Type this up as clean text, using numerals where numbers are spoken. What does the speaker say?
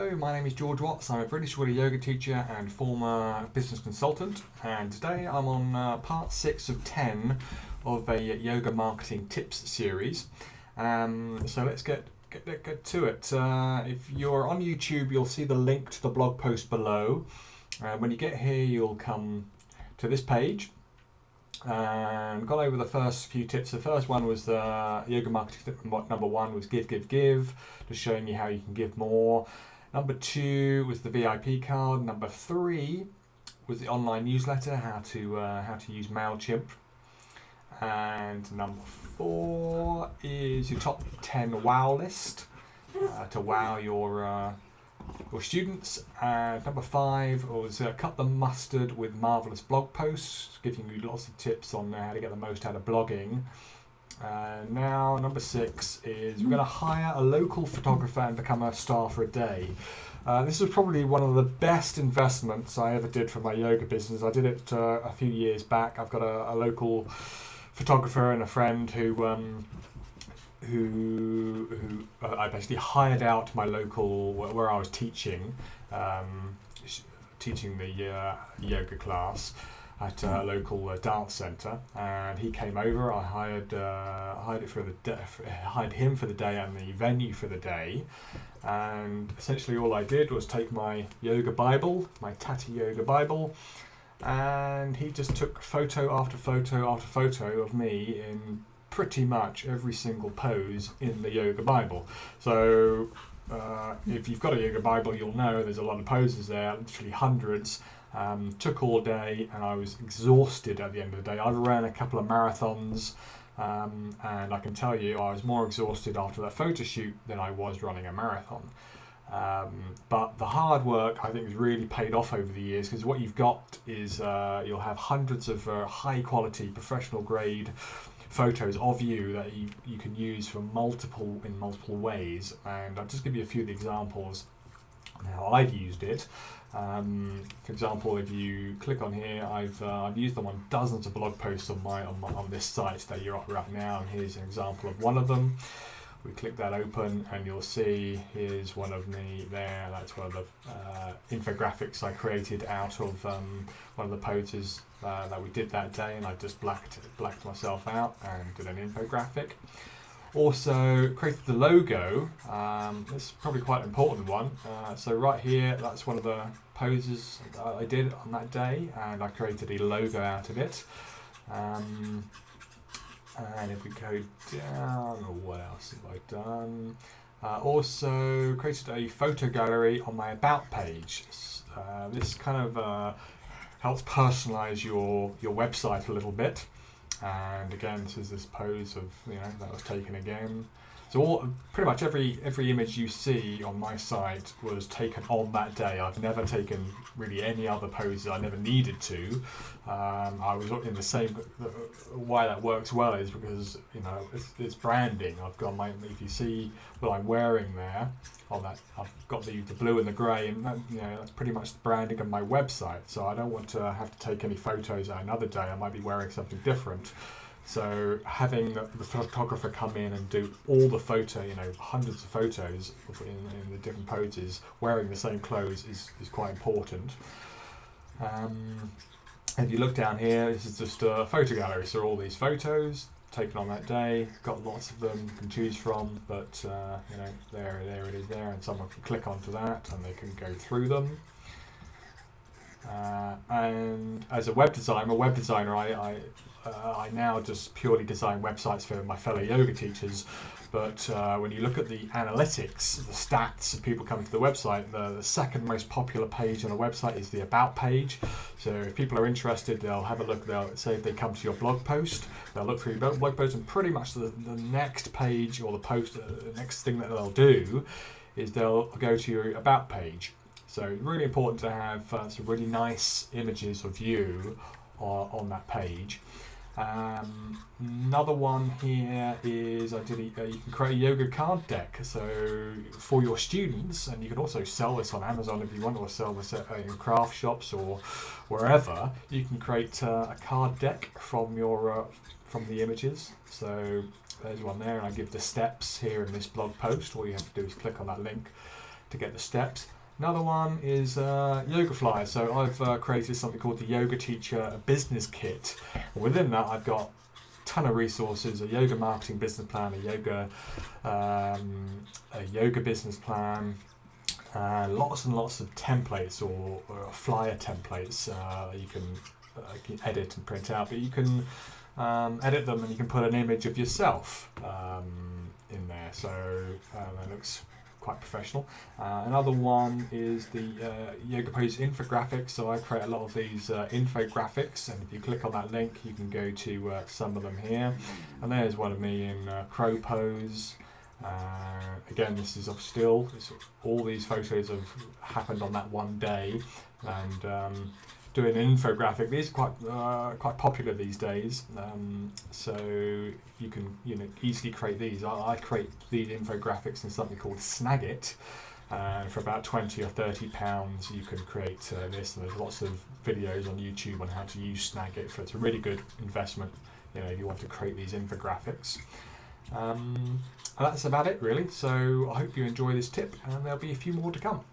Hello, my name is George Watts. I'm a British Wheeler yoga teacher and former business consultant, and today I'm on part 6 of 10 of a yoga marketing tips series. So let's get to it. If you're on YouTube, you'll see the link to the blog post below. When you get here, you'll come to this page. And gone over the first few tips. The first one was the yoga marketing tip. Number 1 was give, just showing you how you can give more. Number 2 was the VIP card. Number 3 was the online newsletter, how to use MailChimp. And number 4 is your top 10 wow list to wow your students. And number 5 was cut the mustard with marvelous blog posts, giving you lots of tips on how to get the most out of blogging. Now number 6 is we're going to hire a local photographer and become a star for a day. This was probably one of the best investments I ever did for my yoga business. I did it a few years back. I've got a local photographer and a friend who I basically hired out my local, where I was teaching the yoga class at a local dance centre, and he came over. I hired him for the day and the venue for the day, and essentially all I did was take my yoga Bible, my Tati Yoga Bible, and he just took photo after photo after photo of me in pretty much every single pose in the yoga Bible. So if you've got a yoga Bible, you'll know there's a lot of poses there, literally hundreds. Took all day, and I was exhausted at the end of the day. I ran a couple of marathons, and I can tell you I was more exhausted after that photo shoot than I was running a marathon. But the hard work, I think, has really paid off over the years, because what you've got is you'll have hundreds of high quality, professional grade photos of you that you can use in multiple ways. And I'll just give you a few of the examples on how I've used it. For example, if you click on here, I've used them on dozens of blog posts on this site that you're at now, and here's an example of one of them. We click that open, and you'll see here's one of me there. That's one of the infographics I created out of one of the poses that we did that day, and I just blacked myself out and did an infographic. Also created the logo. This is probably quite an important one. So right here, that's one of the poses I did on that day, and I created a logo out of it. And if we go down, what else have I done? Also created a photo gallery on my About page. This kind of helps personalize your website a little bit. And again, this is this pose of, that was taken again. So pretty much every image you see on my site was taken on that day. I've never taken really any other poses. I never needed to. I was in the same. Why that works well is because it's branding. I've got if you see what I'm wearing there, on that I've got the blue and the grey, and that's pretty much the branding of my website. So I don't want to have to take any photos another day. I might be wearing something different. So having the photographer come in and do all the hundreds of photos in the different poses wearing the same clothes is quite important. If you look down here, this is just a photo gallery. So all these photos taken on that day, got lots of them you can choose from, but there it is there, and someone can click onto that and they can go through them. And as a web designer, I now just purely design websites for my fellow yoga teachers. But when you look at the analytics, the stats of people coming to the website, the second most popular page on a website is the About page. So if people are interested, they'll have a look. They'll say if they come to your blog post, they'll look through your blog post, and pretty much the next page or the next thing that they'll do is they'll go to your About page. So really important to have some really nice images of you on that page. Another one here is you can create a yoga card deck, so for your students, and you can also sell this on Amazon if you want, or sell this in craft shops or wherever. You can create a card deck from the images. So there's one there, and I give the steps here in this blog post. All you have to do is click on that link to get the steps. Another one is Yoga Flyer. So I've created something called the Yoga Teacher Business Kit. Within that, I've got a ton of resources: a yoga marketing business plan, a yoga business plan, lots and lots of templates or flyer templates you can edit and print out. But you can edit them and you can put an image of yourself in there. So that looks quite professional. Another one is the Yoga Pose infographics. So I create a lot of these infographics, and if you click on that link, you can go to some of them here. And there's one of me in crow pose. Again, this is of still. All these photos have happened on that one day, and doing an infographic. These are quite popular these days, so you can easily create these. I create these infographics in something called Snagit, and for about £20 or £30 you can create this. And there's lots of videos on YouTube on how to use Snagit. So it's a really good investment, if you want to create these infographics. And that's about it really. So I hope you enjoy this tip, and there'll be a few more to come.